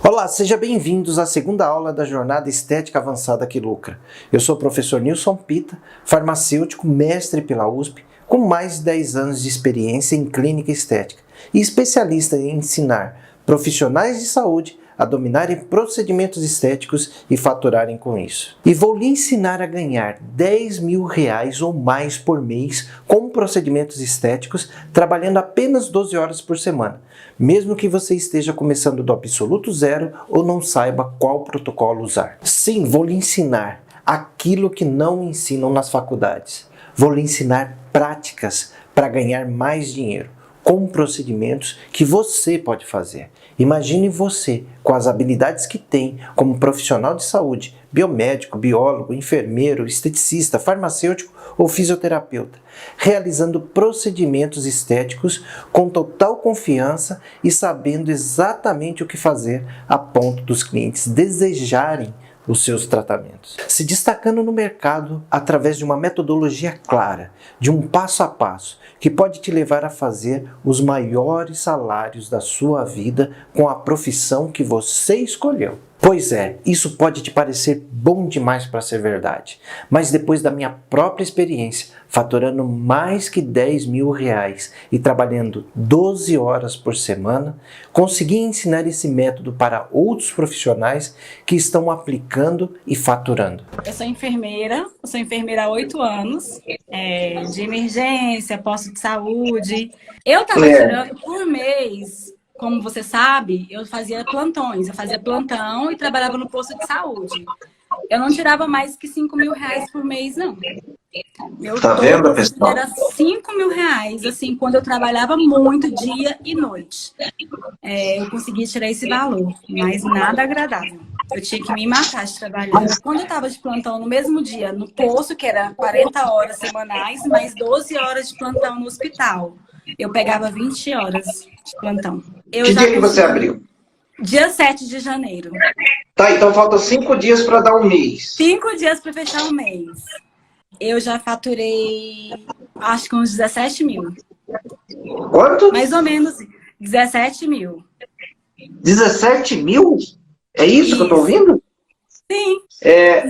Olá, sejam bem-vindos à segunda aula da Jornada Estética Avançada que Lucra. Eu sou o professor Nilson Pita, farmacêutico, mestre pela USP, com mais de 10 anos de experiência em clínica estética e especialista em ensinar profissionais de saúde a dominarem procedimentos estéticos e faturarem com isso. E vou lhe ensinar a ganhar R$10.000 ou mais por mês com procedimentos estéticos, trabalhando apenas 12 horas por semana, mesmo que você esteja começando do absoluto zero ou não saiba qual protocolo usar. Sim, vou lhe ensinar aquilo que não ensinam nas faculdades. Vou lhe ensinar práticas para ganhar mais dinheiro, com procedimentos que você pode fazer. Imagine você, com as habilidades que tem como profissional de saúde, biomédico, biólogo, enfermeiro, esteticista, farmacêutico ou fisioterapeuta, realizando procedimentos estéticos com total confiança e sabendo exatamente o que fazer a ponto dos clientes desejarem os seus tratamentos, se destacando no mercado através de uma metodologia clara, de um passo a passo, que pode te levar a fazer os maiores salários da sua vida com a profissão que você escolheu. Pois é, isso pode te parecer bom demais para ser verdade, mas depois da minha própria experiência, faturando mais que R$10.000 e trabalhando 12 horas por semana, consegui ensinar esse método para outros profissionais que estão aplicando e faturando. Eu sou enfermeira há 8 anos, de emergência, posto de saúde. Eu estava tirando por mês, como você sabe, eu fazia plantões. Eu fazia plantão e trabalhava no posto de saúde. Eu não tirava mais que R$5.000 por mês, não. Meu Vendo, pessoal? Era R$5.000, assim, quando eu trabalhava muito, dia e noite. Eu conseguia tirar esse valor, mas nada agradável. Eu tinha que me matar de trabalhar. Quando eu estava de plantão no mesmo dia, no posto, que era 40 horas semanais, mais 12 horas de plantão no hospital, eu pegava 20 horas de plantão. Que dia que você abriu? Dia 7 de janeiro. Tá, então faltam 5 dias para dar um mês. 5 dias para fechar o mês. Eu já faturei, acho que uns 17 mil. Quanto? Mais ou menos 17 mil. 17 mil? É isso que eu tô ouvindo? Sim.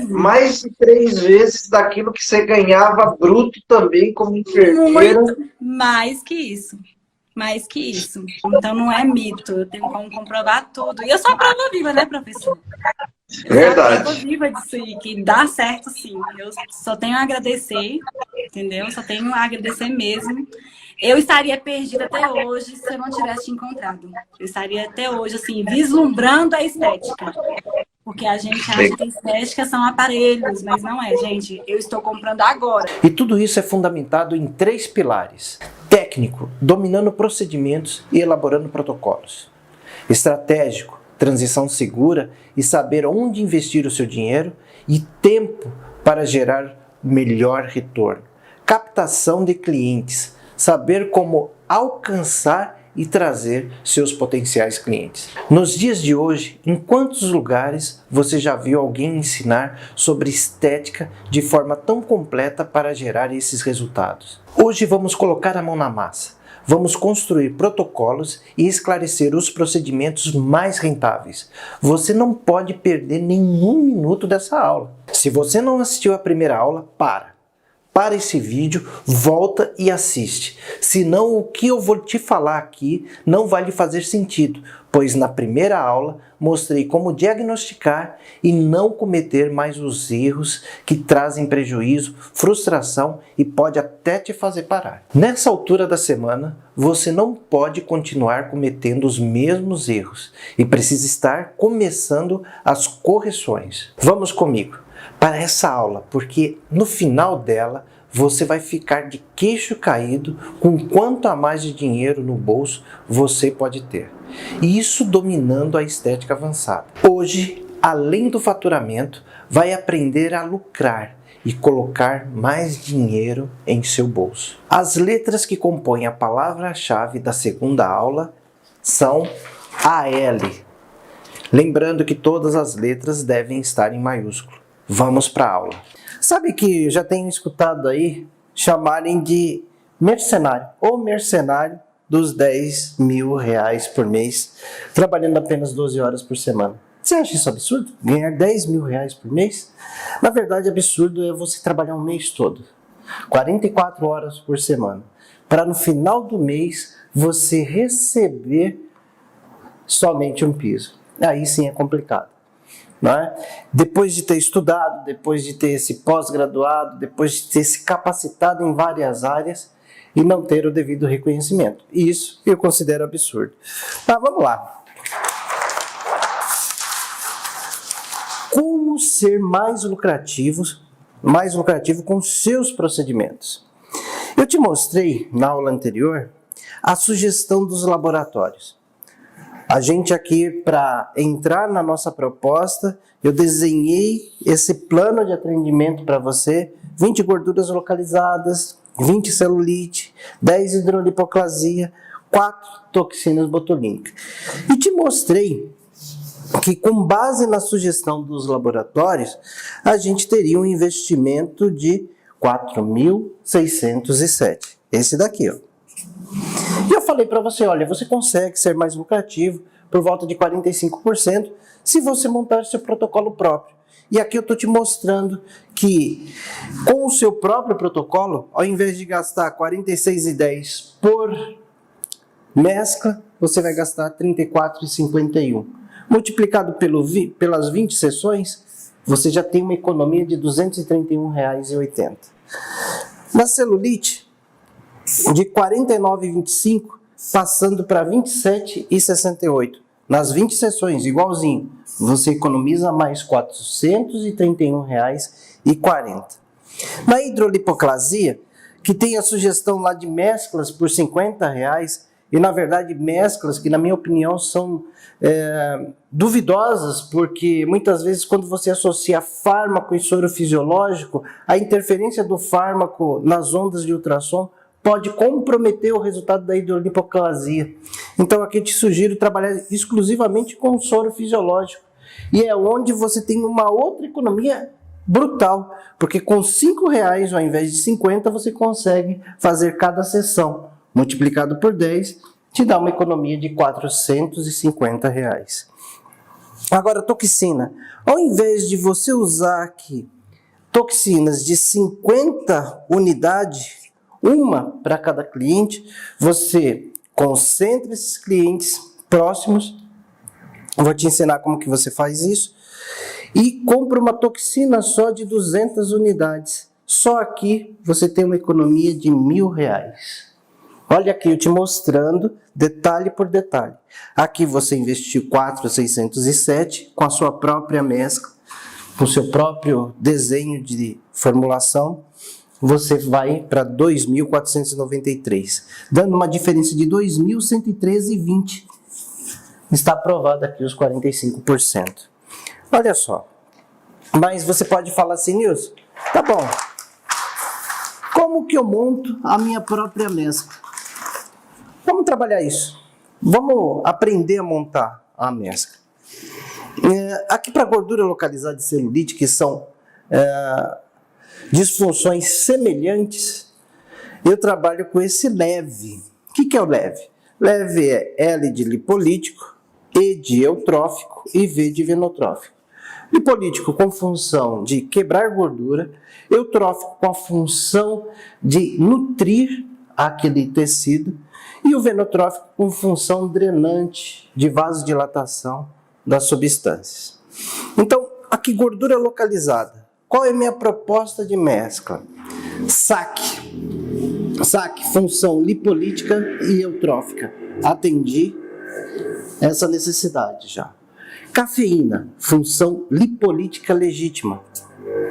Mais de 3 vezes daquilo que você ganhava bruto também como enfermeira. Muito mais que isso. Mais que isso. Então não é mito, eu tenho como comprovar tudo. E eu sou a prova viva, né, professor? Verdade. Eu sou a prova viva disso aí, que dá certo sim. Eu só tenho a agradecer, entendeu? Só tenho a agradecer mesmo. Eu estaria perdida até hoje se eu não tivesse te encontrado. Eu estaria até hoje, assim, vislumbrando a estética. Porque a gente acha que estética são aparelhos, mas não é, gente. Eu estou comprando agora. E tudo isso é fundamentado em 3 pilares. Técnico, dominando procedimentos e elaborando protocolos. Estratégico, transição segura e saber onde investir o seu dinheiro. E tempo para gerar melhor retorno. Captação de clientes, saber como alcançar e trazer seus potenciais clientes. Nos dias de hoje, em quantos lugares você já viu alguém ensinar sobre estética de forma tão completa para gerar esses resultados? Hoje vamos colocar a mão na massa. Vamos construir protocolos e esclarecer os procedimentos mais rentáveis. Você não pode perder nenhum minuto dessa aula. Se você não assistiu a primeira aula, para esse vídeo, volta e assiste. Senão o que eu vou te falar aqui não vai lhe fazer sentido, pois na primeira aula mostrei como diagnosticar e não cometer mais os erros que trazem prejuízo, frustração e pode até te fazer parar. Nessa altura da semana, você não pode continuar cometendo os mesmos erros e precisa estar começando as correções. Vamos comigo para essa aula, porque no final dela você vai ficar de queixo caído com quanto a mais de dinheiro no bolso você pode ter. E isso dominando a estética avançada. Hoje, além do faturamento, vai aprender a lucrar e colocar mais dinheiro em seu bolso. As letras que compõem a palavra-chave da segunda aula são AL. Lembrando que todas as letras devem estar em maiúsculo. Vamos para a aula. Sabe que eu já tenho escutado aí chamarem de mercenário ou mercenário dos R$10.000 por mês, trabalhando apenas 12 horas por semana. Você acha isso absurdo? Ganhar R$10.000 por mês? Na verdade, absurdo é você trabalhar um mês todo, 44 horas por semana, para no final do mês você receber somente um piso. Aí sim é complicado, não é? Depois de ter estudado, depois de ter se pós-graduado, depois de ter se capacitado em várias áreas e não ter o devido reconhecimento. Isso eu considero absurdo. Mas vamos lá. Como ser mais lucrativo com seus procedimentos? Eu te mostrei na aula anterior a sugestão dos laboratórios. A gente aqui, para entrar na nossa proposta, eu desenhei esse plano de atendimento para você: 20 gorduras localizadas, 20 celulite, 10 hidrolipoclasia, 4 toxinas botulínicas. E te mostrei que, com base na sugestão dos laboratórios, a gente teria um investimento de 4.607. Esse daqui, ó. E eu falei para você, olha, você consegue ser mais lucrativo por volta de 45% se você montar seu protocolo próprio. E aqui eu estou te mostrando que, com o seu próprio protocolo, ao invés de gastar R$ 46,10 por mescla, você vai gastar R$ 34,51. Multiplicado pelas 20 sessões, você já tem uma economia de R$ 231,80. Na celulite, de R$ 49,25, passando para R$ 27,68. Nas 20 sessões, igualzinho, você economiza mais R$ 431,40. Na hidrolipoclasia, que tem a sugestão lá de mesclas por R$ 50, e na verdade mesclas que, na minha opinião, são duvidosas, porque muitas vezes quando você associa fármaco e soro fisiológico, a interferência do fármaco nas ondas de ultrassom pode comprometer o resultado da hidrolipoclasia. Então aqui eu te sugiro trabalhar exclusivamente com soro fisiológico, e é onde você tem uma outra economia brutal, porque com R$ 5,00 ao invés de 50 você consegue fazer cada sessão, multiplicado por 10, te dá uma economia de R$ 450. Agora, toxina. Ao invés de você usar aqui toxinas de 50 unidades, uma para cada cliente, você concentra esses clientes próximos. Eu vou te ensinar como que você faz isso. E compra uma toxina só de 200 unidades. Só aqui você tem uma economia de R$ 1.000. Olha aqui eu te mostrando detalhe por detalhe. Aqui você investiu 4.607 com a sua própria mescla, com o seu próprio desenho de formulação. Você vai para 2.493, dando uma diferença de 2.113,20. Está aprovado aqui os 45%. Olha só. Mas você pode falar assim, Nilson, tá bom. Como que eu monto a minha própria mescla? Vamos trabalhar isso. Vamos aprender a montar a mescla. Aqui para gordura localizada de celulite, que são disfunções semelhantes, eu trabalho com esse leve. O que é o leve? Leve é L de lipolítico, E de eutrófico e V de venotrófico. Lipolítico com função de quebrar gordura, eutrófico com a função de nutrir aquele tecido, e o venotrófico com função drenante de vasodilatação das substâncias. Então, aqui gordura localizada. Qual é a minha proposta de mescla? SAC, função lipolítica e eutrófica. Atendi essa necessidade já. Cafeína, função lipolítica legítima.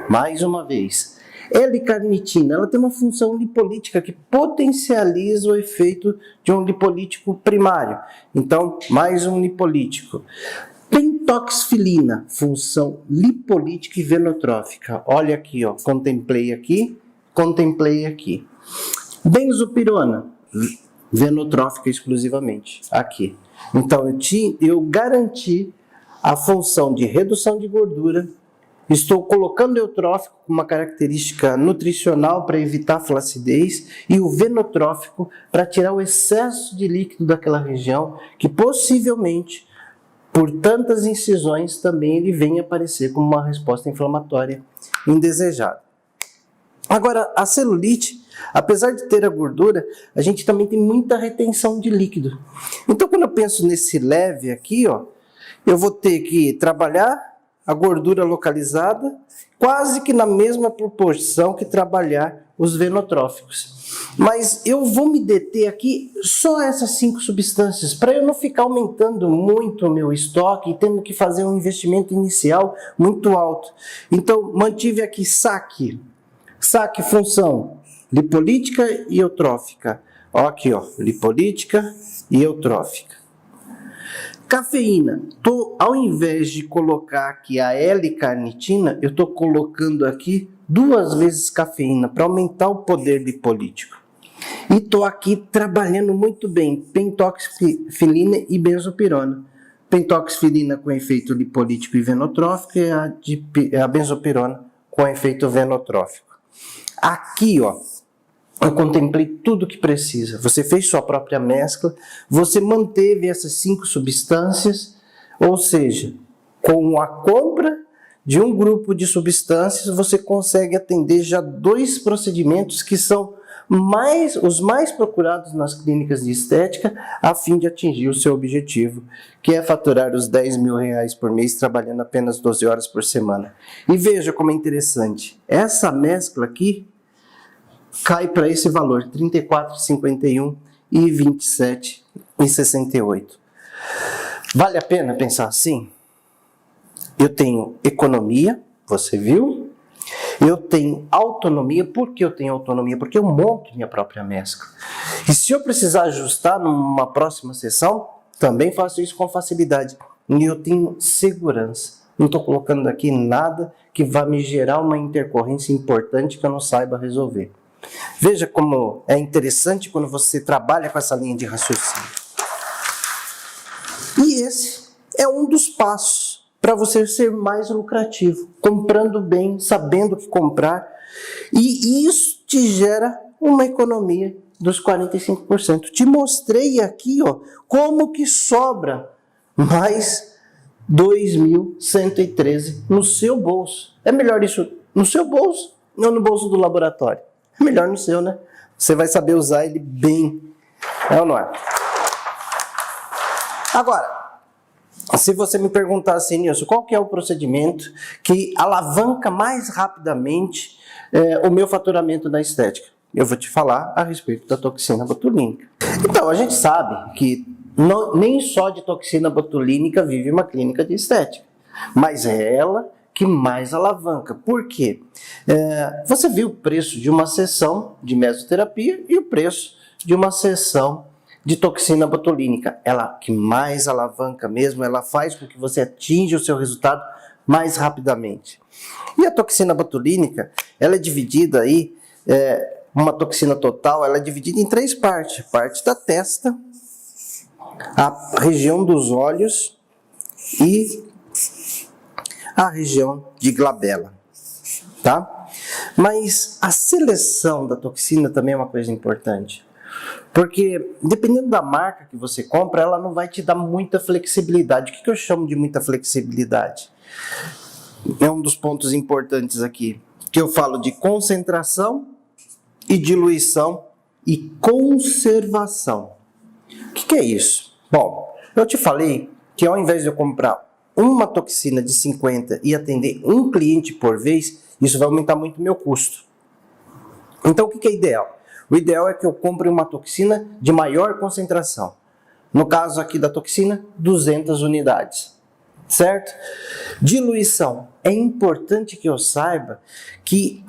Mais uma vez. L-carnitina, ela tem uma função lipolítica que potencializa o efeito de um lipolítico primário. Então, mais um lipolítico. Pentoxifilina, função lipolítica e venotrófica. Olha aqui, ó, contemplei aqui. Benzopirona, venotrófica exclusivamente, aqui. Então, eu garanti a função de redução de gordura estou colocando eutrófico com uma característica nutricional para evitar flacidez e o venotrófico para tirar o excesso de líquido daquela região que possivelmente, por tantas incisões, também ele vem aparecer como uma resposta inflamatória indesejada. Agora, a celulite, apesar de ter a gordura, a gente também tem muita retenção de líquido. Então, quando eu penso nesse leve aqui, ó, eu vou ter que trabalhar a gordura localizada quase que na mesma proporção que trabalhar os venotróficos. Mas eu vou me deter aqui só essas 5 substâncias, para eu não ficar aumentando muito o meu estoque e tendo que fazer um investimento inicial muito alto. Então, mantive aqui saque. Saque, função lipolítica e eutrófica. Ó, aqui, ó, lipolítica e eutrófica. Cafeína. Ao invés de colocar aqui a L-carnitina, eu estou colocando aqui 2 vezes cafeína para aumentar o poder lipolítico. E estou aqui trabalhando muito bem pentoxifilina e benzopirona. Pentoxifilina com efeito lipolítico e venotrófico e a benzopirona com efeito venotrófico. Aqui, ó, eu contemplei tudo que precisa. Você fez sua própria mescla, você manteve essas 5 substâncias, ou seja, com a compra de um grupo de substâncias, você consegue atender já 2 procedimentos que são os mais procurados nas clínicas de estética, a fim de atingir o seu objetivo, que é faturar os R$10.000 por mês, trabalhando apenas 12 horas por semana. E veja como é interessante, essa mescla aqui cai para esse valor, R$ 34,51 e R$ 27,68. Vale a pena pensar assim? Eu tenho economia, você viu? Eu tenho autonomia. Por que eu tenho autonomia? Porque eu monto minha própria mescla. E se eu precisar ajustar numa próxima sessão, também faço isso com facilidade. E eu tenho segurança. Não estou colocando aqui nada que vá me gerar uma intercorrência importante que eu não saiba resolver. Veja como é interessante quando você trabalha com essa linha de raciocínio. E esse é um dos passos para você ser mais lucrativo, comprando bem, sabendo o que comprar, e isso te gera uma economia dos 45%. Te mostrei aqui, ó, como que sobra mais 2.113 no seu bolso. É melhor isso no seu bolso ou no bolso do laboratório? É melhor no seu, né? Você vai saber usar ele bem. É ou não é? Agora, se você me perguntar assim, Nilson, qual que é o procedimento que alavanca mais rapidamente o meu faturamento na estética? Eu vou te falar a respeito da toxina botulínica. Então, a gente sabe que nem só de toxina botulínica vive uma clínica de estética, mas é ela que mais alavanca. Por quê? Você viu o preço de uma sessão de mesoterapia e o preço de uma sessão de toxina botulínica. Ela que mais alavanca mesmo, ela faz com que você atinja o seu resultado mais rapidamente. E a toxina botulínica, ela é dividida aí, uma toxina total, ela é dividida em 3 partes. Parte da testa, a região dos olhos e a região de glabela, tá? Mas a seleção da toxina também é uma coisa importante. Porque, dependendo da marca que você compra, ela não vai te dar muita flexibilidade. O que eu chamo de muita flexibilidade? É um dos pontos importantes aqui, que eu falo de concentração e diluição e conservação. O que é isso? Bom, eu te falei que ao invés de eu comprar uma toxina de 50 e atender um cliente por vez, isso vai aumentar muito o meu custo. Então, o que é ideal? O ideal é que eu compre uma toxina de maior concentração. No caso aqui da toxina, 200 unidades. Certo? Diluição. É importante que eu saiba que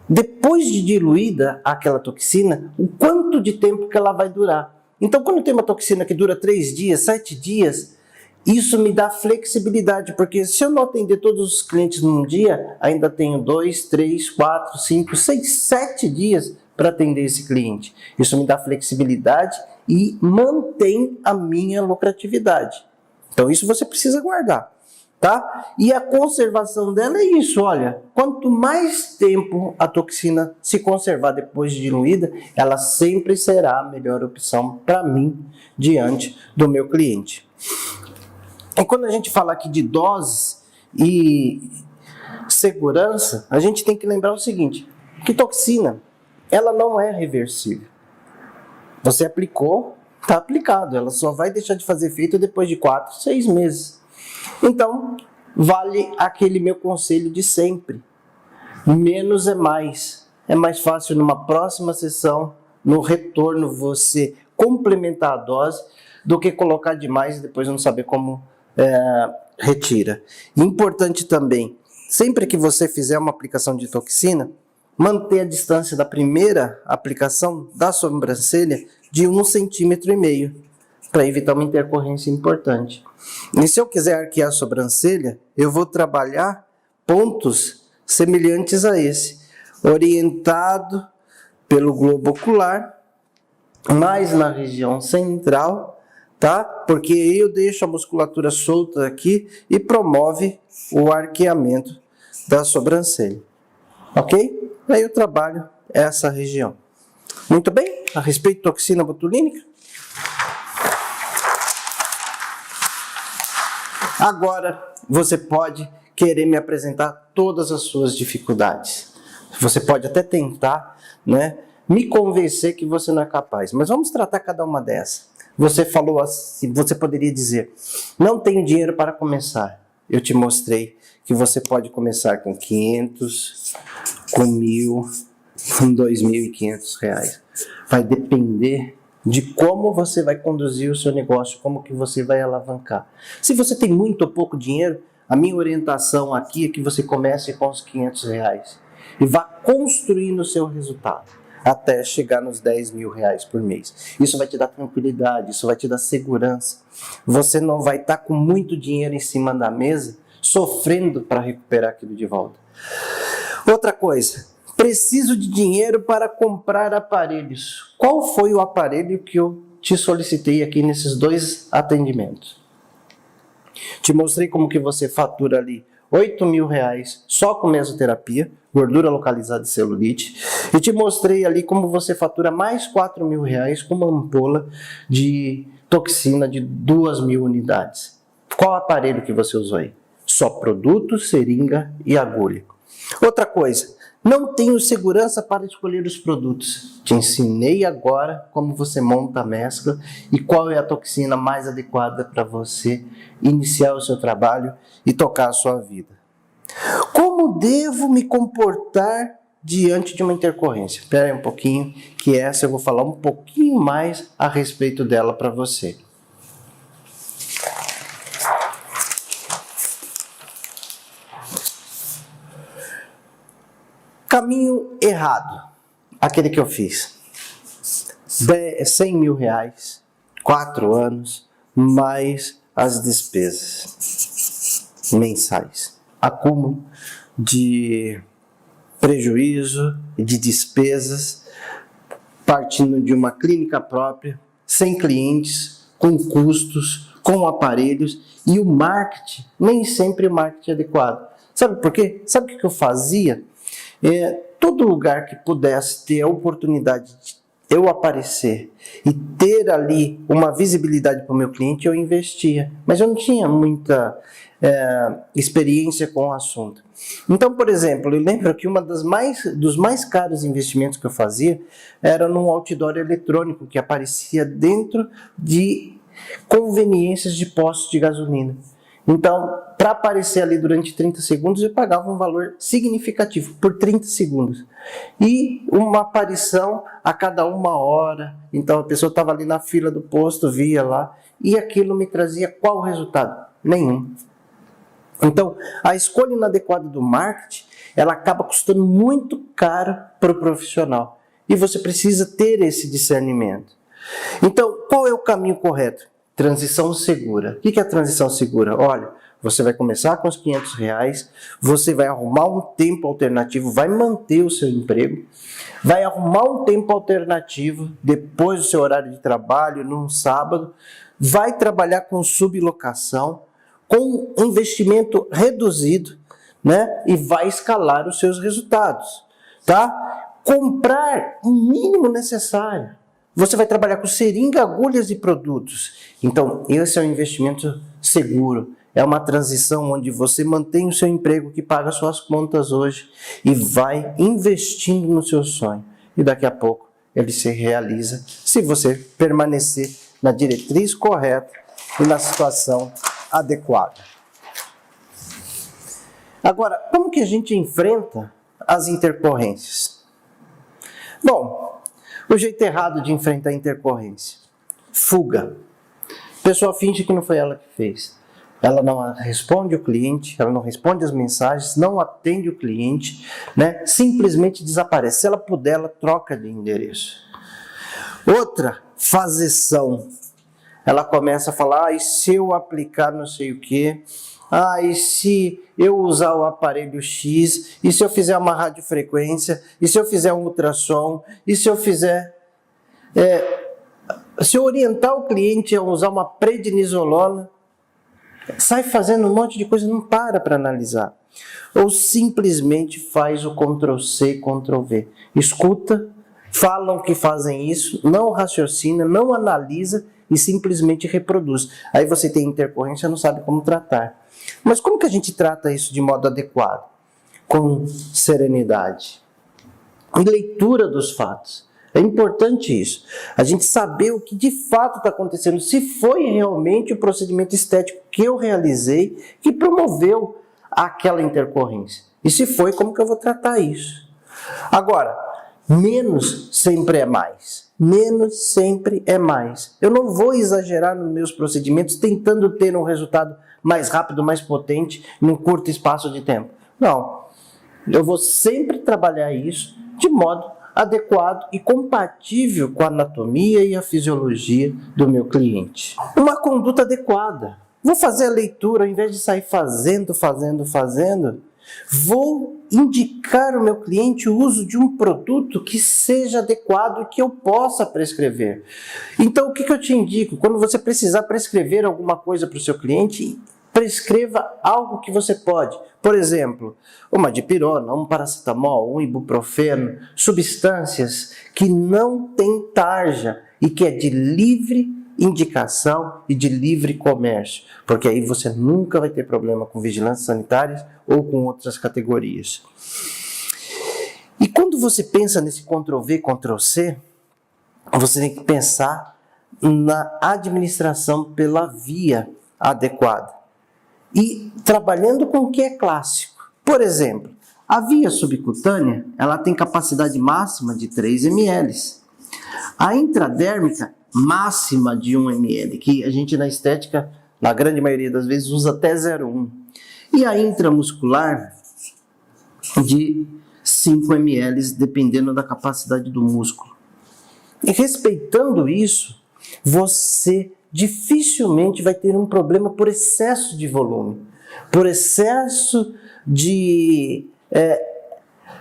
depois de diluída aquela toxina, o quanto de tempo que ela vai durar. Então, quando tem uma toxina que dura 3 dias, 7 dias, isso me dá flexibilidade, porque se eu não atender todos os clientes num dia, ainda tenho 2, 3, 4, 5, 6, 7 dias para atender esse cliente. Isso me dá flexibilidade e mantém a minha lucratividade. Então isso você precisa guardar. tá? E a conservação dela é isso, olha, quanto mais tempo a toxina se conservar depois de diluída, ela sempre será a melhor opção para mim diante do meu cliente. E quando a gente fala aqui de doses e segurança, a gente tem que lembrar o seguinte, que toxina, ela não é reversível. Você aplicou, está aplicado, ela só vai deixar de fazer efeito depois de 4, 6 meses. Então, vale aquele meu conselho de sempre. Menos é mais. É mais fácil numa próxima sessão, no retorno, você complementar a dose, do que colocar demais e depois não saber como retira. Importante também, sempre que você fizer uma aplicação de toxina, manter a distância da primeira aplicação da sobrancelha de 1,5 cm, para evitar uma intercorrência importante. E se eu quiser arquear a sobrancelha, eu vou trabalhar pontos semelhantes a esse, orientado pelo globo ocular, mais na região central, tá? Porque eu deixo a musculatura solta aqui e promove o arqueamento da sobrancelha, ok? Aí eu trabalho essa região. Muito bem, a respeito de toxina botulínica. Agora, você pode querer me apresentar todas as suas dificuldades. Você pode até tentar, né, me convencer que você não é capaz. Mas vamos tratar cada uma dessas. Você falou assim, você poderia dizer, não tenho dinheiro para começar. Eu te mostrei que você pode começar com 500, com 1.000, com 2.500 reais. Vai depender de como você vai conduzir o seu negócio, como que você vai alavancar. Se você tem muito ou pouco dinheiro, a minha orientação aqui é que você comece com os 500 reais e vá construindo o seu resultado até chegar nos 10 mil reais por mês. Isso vai te dar tranquilidade, isso vai te dar segurança. Você não vai estar com muito dinheiro em cima da mesa, sofrendo para recuperar aquilo de volta. Outra coisa, preciso de dinheiro para comprar aparelhos. Qual foi o aparelho que eu te solicitei aqui nesses 2 atendimentos? Te mostrei como que você fatura ali 8 mil reais só com mesoterapia, gordura localizada e celulite. E te mostrei ali como você fatura mais 4 mil reais com uma ampola de toxina de 2.000 unidades. Qual aparelho que você usou aí? Só produto, seringa e agulha. Outra coisa, não tenho segurança para escolher os produtos. Te ensinei agora como você monta a mescla e qual é a toxina mais adequada para você iniciar o seu trabalho e tocar a sua vida. Como devo me comportar diante de uma intercorrência? Espera aí um pouquinho, que essa eu vou falar um pouquinho mais a respeito dela para você. Caminho errado, aquele que eu fiz. 100 mil reais, 4 anos, mais as despesas mensais. Acúmulo de prejuízo e de despesas, partindo de uma clínica própria, sem clientes, com custos, com aparelhos, e o marketing, nem sempre o marketing adequado. Sabe por quê? Sabe o que eu fazia? Todo lugar que pudesse ter a oportunidade de eu aparecer e ter ali uma visibilidade para o meu cliente, eu investia. Mas eu não tinha muita experiência com o assunto. Então, por exemplo, eu lembro que dos mais caros investimentos que eu fazia era num outdoor eletrônico que aparecia dentro de conveniências de postos de gasolina. Então, para aparecer ali durante 30 segundos, eu pagava um valor significativo por 30 segundos. E uma aparição a cada 1 hora. Então, a pessoa estava ali na fila do posto, via lá, e aquilo me trazia qual resultado? Nenhum. Então, a escolha inadequada do marketing, ela acaba custando muito caro para o profissional. E você precisa ter esse discernimento. Então, qual é o caminho correto? Transição segura. O que é a transição segura? Olha, você vai começar com os 500 reais, você vai arrumar um tempo alternativo, vai manter o seu emprego, vai arrumar um tempo alternativo depois do seu horário de trabalho, num sábado, vai trabalhar com sublocação, com um investimento reduzido, né? E vai escalar os seus resultados, tá? Comprar o mínimo necessário. Você vai trabalhar com seringa, agulhas e produtos. Então, esse é um investimento seguro. É uma transição onde você mantém o seu emprego que paga suas contas hoje e vai investindo no seu sonho. E daqui a pouco ele se realiza se você permanecer na diretriz correta e na situação adequada. Agora, como que a gente enfrenta as intercorrências? Bom, o jeito errado de enfrentar a intercorrência: fuga. A pessoa finge que não foi ela que fez. Ela não responde o cliente, ela não responde as mensagens, não atende o cliente, né? Simplesmente desaparece. Se ela puder, ela troca de endereço. Outra, fazeção. Ela começa a falar, e se eu aplicar não sei o quê? E se eu usar o aparelho X? E se eu fizer uma radiofrequência? E se eu fizer um ultrassom? E se eu fizer... se eu orientar o cliente a usar uma prednisolona? Sai fazendo um monte de coisa, não para analisar. Ou simplesmente faz o Ctrl+C, Ctrl+V. Escuta, falam que fazem isso, não raciocina, não analisa e simplesmente reproduz. Aí você tem intercorrência, não sabe como tratar. Mas como que a gente trata isso de modo adequado? Com serenidade. E leitura dos fatos. É importante isso. A gente saber o que de fato está acontecendo. Se foi realmente o procedimento estético que eu realizei que promoveu aquela intercorrência. E se foi, como que eu vou tratar isso? Agora, menos sempre é mais. Menos sempre é mais. Eu não vou exagerar nos meus procedimentos tentando ter um resultado mais rápido, mais potente, num curto espaço de tempo. Não. Eu vou sempre trabalhar isso de modo adequado e compatível com a anatomia e a fisiologia do meu cliente. Uma conduta adequada. Vou fazer a leitura, ao invés de sair fazendo, vou indicar ao meu cliente o uso de um produto que seja adequado e que eu possa prescrever. Então, o que eu te indico? Quando você precisar prescrever alguma coisa para o seu cliente, prescreva algo que você pode. Por exemplo, uma dipirona, um paracetamol, um ibuprofeno, substâncias que não têm tarja e que é de livre indicação e de livre comércio, porque aí você nunca vai ter problema com vigilância sanitária ou com outras categorias. E quando você pensa nesse Ctrl+V, Ctrl+C, você tem que pensar na administração pela via adequada. E trabalhando com o que é clássico. Por exemplo, a via subcutânea, ela tem capacidade máxima de 3 ml. A intradérmica, máxima de 1 ml, que a gente na estética, na grande maioria das vezes, usa até 0,1. E a intramuscular, de 5 ml, dependendo da capacidade do músculo. E respeitando isso, você dificilmente vai ter um problema por excesso de volume, por excesso de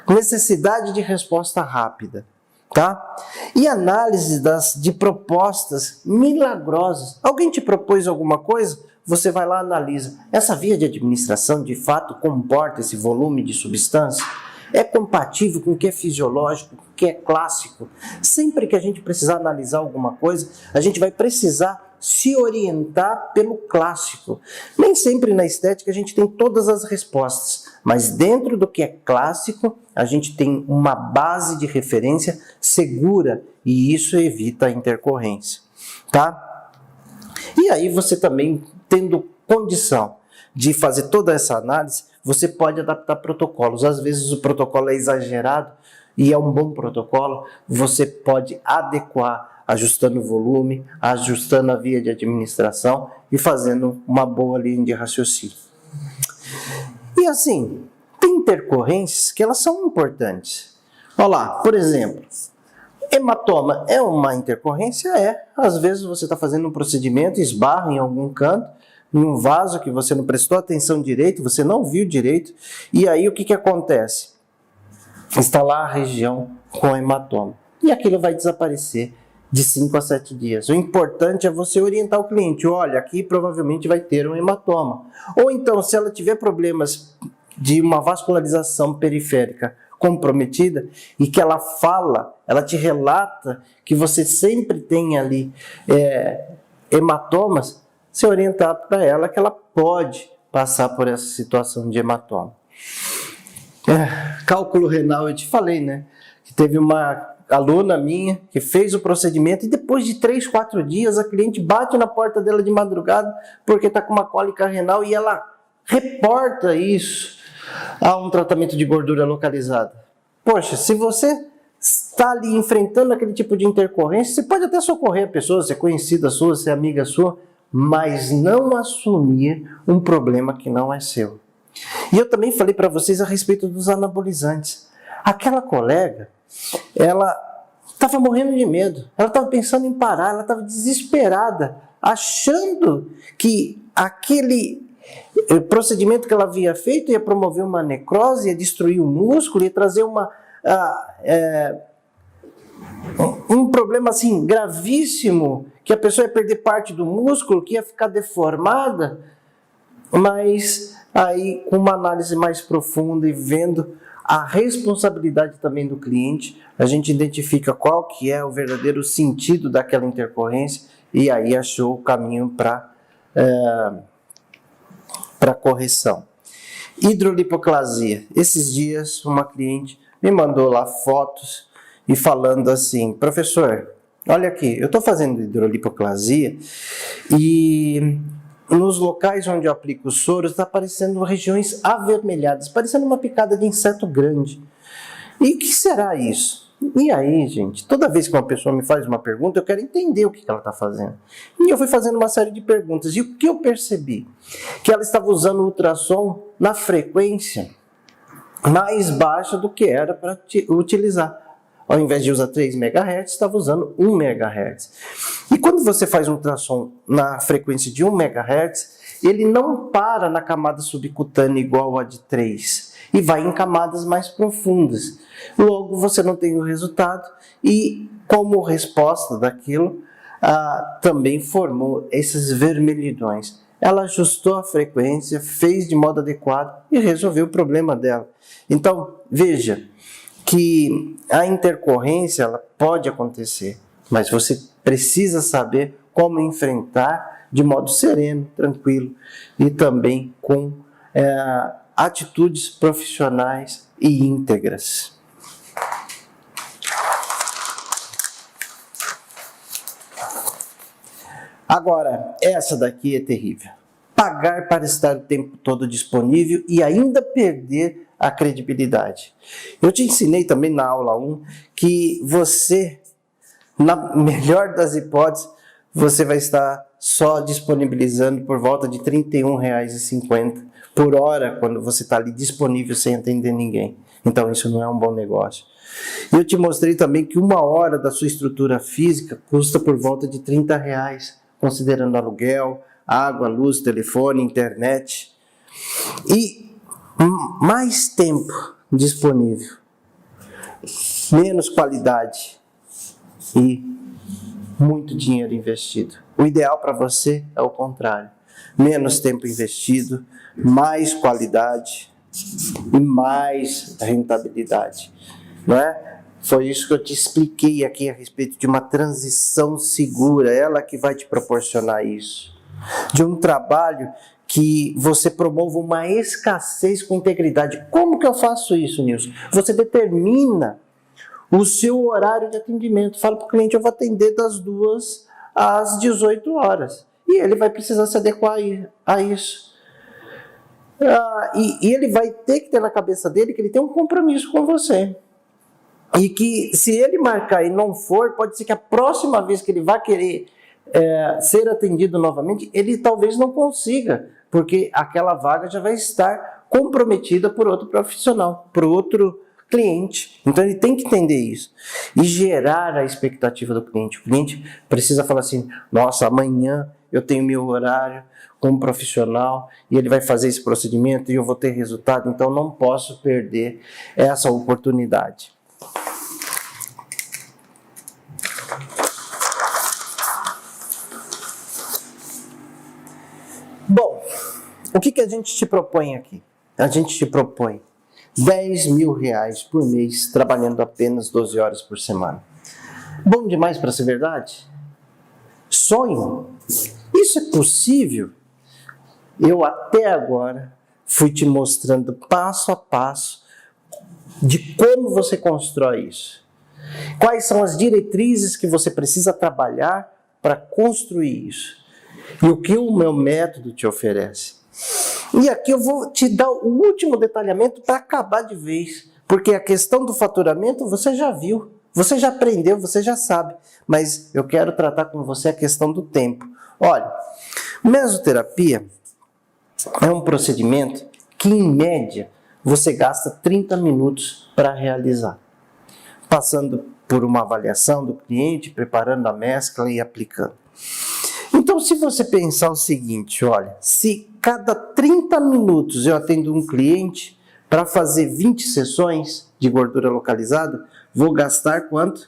necessidade de resposta rápida, tá? E análise de propostas milagrosas. Alguém te propôs alguma coisa? Você vai lá e analisa. Essa via de administração, de fato, comporta esse volume de substância? É compatível com o que é fisiológico, com o que é clássico? Sempre que a gente precisar analisar alguma coisa, a gente vai precisar se orientar pelo clássico. Nem sempre na estética a gente tem todas as respostas, mas dentro do que é clássico, a gente tem uma base de referência segura e isso evita a intercorrência, tá? E aí você também, tendo condição de fazer toda essa análise, você pode adaptar protocolos. Às vezes o protocolo é exagerado e é um bom protocolo, você pode adequar ajustando o volume, ajustando a via de administração e fazendo uma boa linha de raciocínio. E assim, tem intercorrências que elas são importantes. Olha lá, por exemplo, hematoma é uma intercorrência? É. Às vezes você está fazendo um procedimento, esbarra em algum canto, em um vaso que você não prestou atenção direito, você não viu direito, e aí o que acontece? Está lá a região com hematoma. E aquilo vai desaparecer de 5 a 7 dias. O importante é você orientar o cliente. Olha, aqui provavelmente vai ter um hematoma. Ou então, se ela tiver problemas de uma vascularização periférica comprometida e que ela fala, ela te relata que você sempre tem ali hematomas, você orientar para ela que ela pode passar por essa situação de hematoma. Cálculo renal, eu te falei, né? Que teve uma aluna minha que fez o procedimento e depois de 3, 4 dias a cliente bate na porta dela de madrugada porque está com uma cólica renal e ela reporta isso a um tratamento de gordura localizada. Poxa, se você está ali enfrentando aquele tipo de intercorrência, você pode até socorrer a pessoa, se é conhecida sua, se é amiga sua, mas não assumir um problema que não é seu. E eu também falei para vocês a respeito dos anabolizantes. Aquela colega, ela estava morrendo de medo, ela estava pensando em parar, ela estava desesperada, achando que aquele procedimento que ela havia feito ia promover uma necrose, ia destruir o músculo, ia trazer um problema assim gravíssimo, que a pessoa ia perder parte do músculo, que ia ficar deformada. Mas aí, com uma análise mais profunda e vendo a responsabilidade também do cliente, a gente identifica qual que é o verdadeiro sentido daquela intercorrência e aí achou o caminho para correção. Hidrolipoclasia. Esses dias, uma cliente me mandou lá fotos e falando assim: professor, olha aqui, eu estou fazendo hidrolipoclasia e nos locais onde eu aplico o soro está aparecendo regiões avermelhadas, parecendo uma picada de inseto grande. E o que será isso? E aí, gente, toda vez que uma pessoa me faz uma pergunta, eu quero entender o que ela está fazendo. E eu fui fazendo uma série de perguntas. E o que eu percebi? Que ela estava usando o ultrassom na frequência mais baixa do que era para utilizar. Ao invés de usar 3 MHz, estava usando 1 MHz. E quando você faz um ultrassom na frequência de 1 MHz, ele não para na camada subcutânea igual a de 3, e vai em camadas mais profundas. Logo, você não tem o resultado, e como resposta daquilo, também formou esses vermelhidões. Ela ajustou a frequência, fez de modo adequado e resolveu o problema dela. Então, veja que a intercorrência ela pode acontecer, mas você precisa saber como enfrentar de modo sereno, tranquilo e também com atitudes profissionais e íntegras. Agora, essa daqui é terrível. Pagar para estar o tempo todo disponível e ainda perder a credibilidade. Eu te ensinei também na aula 1 que você, na melhor das hipóteses, você vai estar só disponibilizando por volta de R$ 31,50 por hora quando você está ali disponível sem atender ninguém. Então isso não é um bom negócio. Eu te mostrei também que 1 hora da sua estrutura física custa por volta de R$ 30, considerando aluguel, água, luz, telefone, internet. E mais tempo disponível, menos qualidade e muito dinheiro investido. O ideal para você é o contrário: menos tempo investido, mais qualidade e mais rentabilidade, não é? Foi isso que eu te expliquei aqui a respeito de uma transição segura, ela que vai te proporcionar isso, de um trabalho que você promova uma escassez com integridade. Como que eu faço isso, Nilson? Você determina o seu horário de atendimento. Fala para o cliente: eu vou atender das 2 às 18 horas. E ele vai precisar se adequar a isso. E ele vai ter que ter na cabeça dele que ele tem um compromisso com você. E que se ele marcar e não for, pode ser que a próxima vez que ele vai querer ser atendido novamente, ele talvez não consiga, porque aquela vaga já vai estar comprometida por outro profissional, por outro cliente. Então ele tem que entender isso e gerar a expectativa do cliente. O cliente precisa falar assim: nossa, amanhã eu tenho meu horário como profissional e ele vai fazer esse procedimento e eu vou ter resultado, então não posso perder essa oportunidade. O que a gente te propõe aqui? A gente te propõe R$10.000 por mês, trabalhando apenas 12 horas por semana. Bom demais para ser verdade? Sonho? Isso é possível? Eu até agora fui te mostrando passo a passo de como você constrói isso. Quais são as diretrizes que você precisa trabalhar para construir isso? E o que o meu método te oferece? E aqui eu vou te dar o último detalhamento para acabar de vez, porque a questão do faturamento você já viu, você já aprendeu, você já sabe, mas eu quero tratar com você a questão do tempo. Olha, mesoterapia é um procedimento que, em média, você gasta 30 minutos para realizar, passando por uma avaliação do cliente, preparando a mescla e aplicando. Então, se você pensar o seguinte, olha, se cada 30 minutos eu atendo um cliente para fazer 20 sessões de gordura localizada, vou gastar quanto?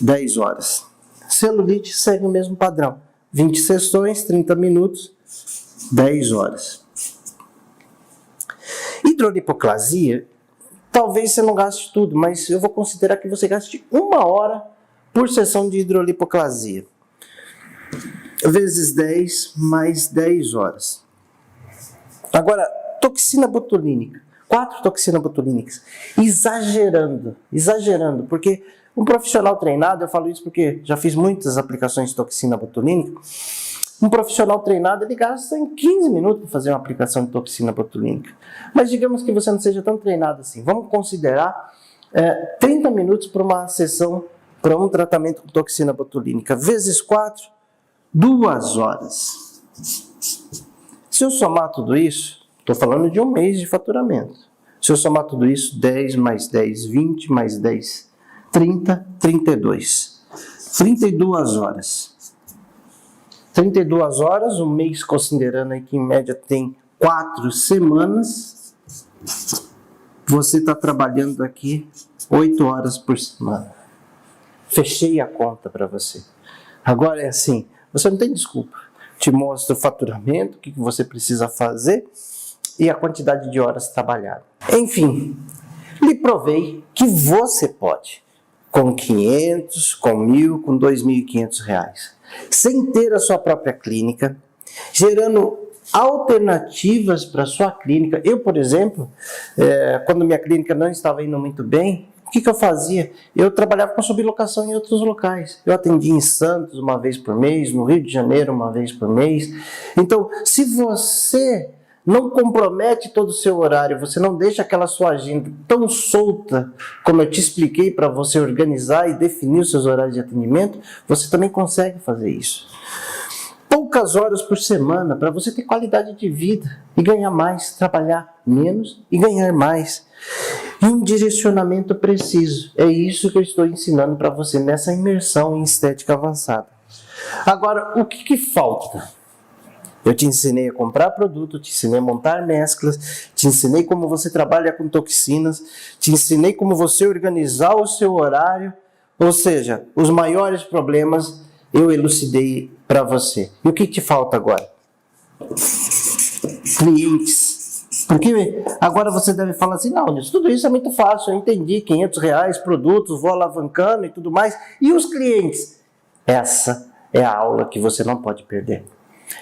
10 horas. Celulite segue o mesmo padrão. 20 sessões, 30 minutos, 10 horas. Hidrolipoclasia, talvez você não gaste tudo, mas eu vou considerar que você gaste 1 hora por sessão de hidrolipoclasia. Vezes 10 mais 10 horas. Agora, toxina botulínica. 4 toxinas botulínicas. Exagerando, porque um profissional treinado, eu falo isso porque já fiz muitas aplicações de toxina botulínica, um profissional treinado, ele gasta em 15 minutos para fazer uma aplicação de toxina botulínica. Mas digamos que você não seja tão treinado assim. Vamos considerar 30 minutos para uma sessão, para um tratamento com toxina botulínica. Vezes 4, 2 horas. Se eu somar tudo isso, estou falando de um mês de faturamento. Se eu somar tudo isso, 10 mais 10, 20 mais 10, 30, 32. 32 horas. 32 horas, um mês considerando aí que em média tem 4 semanas, você está trabalhando aqui 8 horas por semana. Fechei a conta para você. Agora é assim, você não tem desculpa. Te mostro o faturamento, o que você precisa fazer e a quantidade de horas trabalhadas. Enfim, lhe provei que você pode, com 500, com 1.000, com 2.500 reais, sem ter a sua própria clínica, gerando alternativas para a sua clínica. Eu, por exemplo, quando minha clínica não estava indo muito bem, o que eu fazia? Eu trabalhava com sublocação em outros locais. Eu atendia em Santos uma vez por mês, no Rio de Janeiro uma vez por mês. Então, se você não compromete todo o seu horário, você não deixa aquela sua agenda tão solta, como eu te expliquei, para você organizar e definir os seus horários de atendimento, você também consegue fazer isso. Poucas horas por semana para você ter qualidade de vida e ganhar mais, trabalhar menos e ganhar mais. E um direcionamento preciso. É isso que eu estou ensinando para você nessa imersão em estética avançada. Agora, o que falta? Eu te ensinei a comprar produto, te ensinei a montar mesclas, te ensinei como você trabalha com toxinas, te ensinei como você organizar o seu horário, ou seja, os maiores problemas eu elucidei para você. E o que te falta agora? Clientes. Porque agora você deve falar assim, não, tudo isso é muito fácil, eu entendi, 500 reais, produtos, vou alavancando e tudo mais. E os clientes? Essa é a aula que você não pode perder.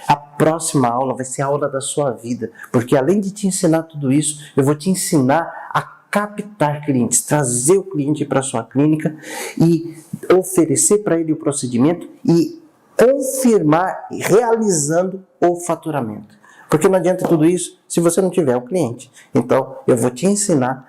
A próxima aula vai ser a aula da sua vida, porque além de te ensinar tudo isso, eu vou te ensinar a captar clientes, trazer o cliente para a sua clínica e oferecer para ele o procedimento e confirmar realizando o faturamento. Porque não adianta tudo isso se você não tiver o cliente. Então, eu vou te ensinar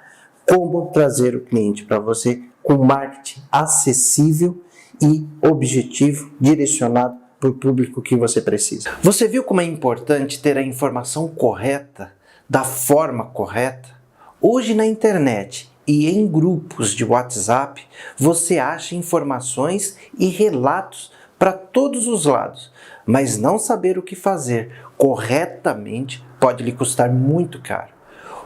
como trazer o cliente para você com marketing acessível e objetivo, direcionado para o público que você precisa. Você viu como é importante ter a informação correta, da forma correta? Hoje na internet e em grupos de WhatsApp, você acha informações e relatos para todos os lados, mas não saber o que fazer corretamente pode lhe custar muito caro.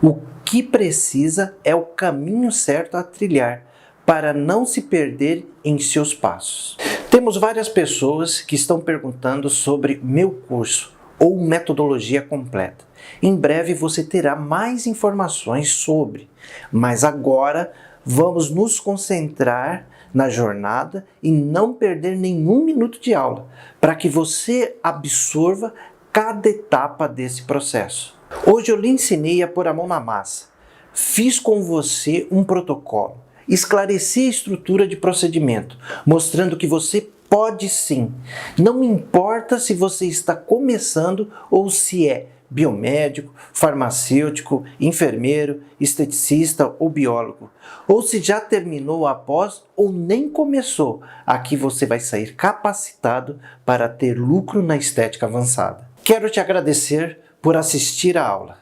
O que precisa é o caminho certo a trilhar para não se perder em seus passos. Temos várias pessoas que estão perguntando sobre meu curso, ou metodologia completa. Em breve você terá mais informações sobre, mas agora vamos nos concentrar na jornada e não perder nenhum minuto de aula, para que você absorva cada etapa desse processo. Hoje eu lhe ensinei a pôr a mão na massa, fiz com você um protocolo, esclareci a estrutura de procedimento, mostrando que você pode sim. Não importa se você está começando ou se é biomédico, farmacêutico, enfermeiro, esteticista ou biólogo. Ou se já terminou a pós ou nem começou, aqui você vai sair capacitado para ter lucro na estética avançada. Quero te agradecer por assistir a aula.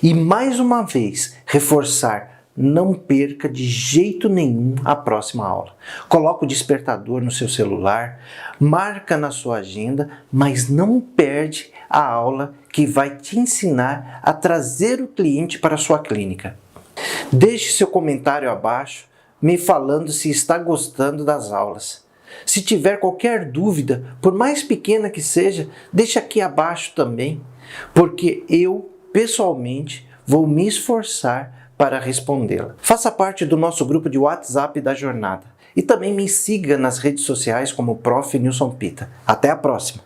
E mais uma vez reforçar: não perca de jeito nenhum a próxima aula. Coloca o despertador no seu celular, marca na sua agenda, mas não perde a aula que vai te ensinar a trazer o cliente para a sua clínica. Deixe seu comentário abaixo, me falando se está gostando das aulas. Se tiver qualquer dúvida, por mais pequena que seja, deixe aqui abaixo também, porque eu, pessoalmente, vou me esforçar para respondê-la. Faça parte do nosso grupo de WhatsApp da jornada e também me siga nas redes sociais como Prof. Nilson Pita. Até a próxima!